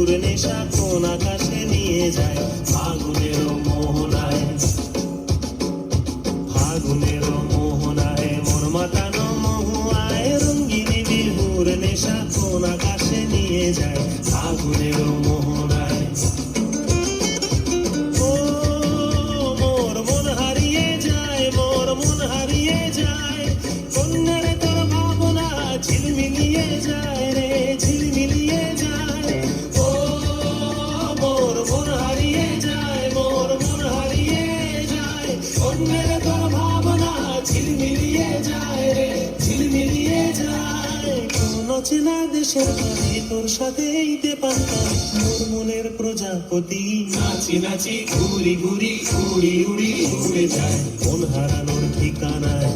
বিহুর নেশা কোন আকাশে নিয়ে যায় ফাগুনের মোহনায়, ফাগুনের মোহনায় মন মাতানো মহুয়ায় রঙ্গিনী বিহুর নেশা কোন আকাশে নিয়ে যায় ফাগুনের মোহনায়। ও মোর মন হারিয়ে যায়, মোর মন হারিয়ে যায়, কন্যার তোর ভাবনা ঝিলমিলিয়ে যায় রে ঝিলমিলিয়ে যায়। ও মোর মন হারিয়ে যায়, মোর মন হারিয়ে যায়, কন্যার তোর ভাবনা ঝিলমিলিয়ে যায় রে ঝিলমিলিয়ে যায়। কোন চেনা দেশের বাড়ি তোর সাথে ঈদে পান্তা মোর মনের প্রজাপতি নাচি নাচি ঘুরি ঘুরি উড়ি উড়ি উড়ে যায় মন হারানোর ঠিকানায়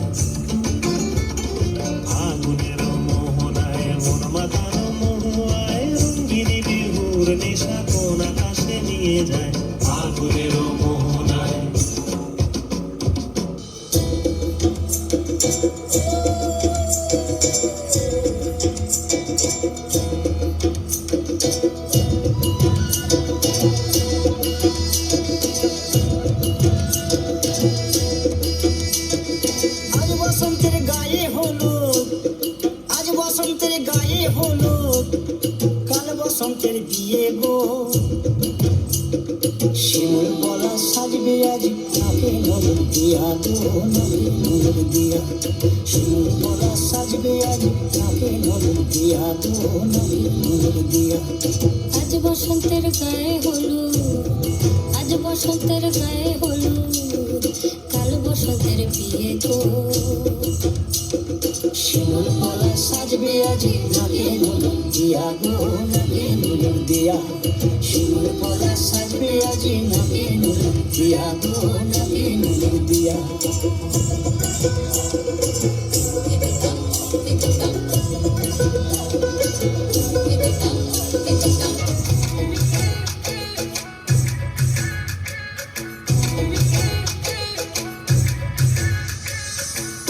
ফাগুনের মোহনায় মন মাতানো মহুয়ায় রঙ্গিনী বিহুর নেশা কোন আকাশে নিয়ে যায় ফাগুনের মোহনায়। আজ বসন্তের গায়ে হলুদ, আজ বসন্তের গায়ে হলুদ, কাল বসন্তের বিয়ে গো। শিমুল বলা সাজবে আজ নাকে নজর দিয়া গো, নাকে নজর দিয়া। শিমুল বলা সাজবে আজ নাকে নজর দিয়া গো, নাকে নজর দিয়া। আজ বসন্তের গায়ে হলুদ, আজ বসন্তের গায়ে হলুদ, কাল বসন্তের বিয়ে গো। শিমুল বলা সাজবে আজ নাকে নজর দিয়া গো, নাকে নজর দিয়া। শিমুল বলা সাজবে আজ নাকে নজর দিয়া গো, নাকে নজর দিয়া।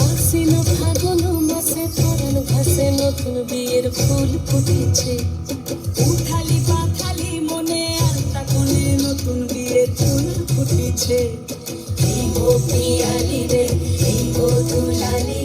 অসীম ফাগুন মাসে ধরন ঘাসে নতুন বিয়ের ফুল ফুটেছে। উঠালি পাথালি মনে আলতা কোণে নতুন বিয়ের ফুল ফুটেছে। এই গো পিয়ালি রে, এই গো দুলালি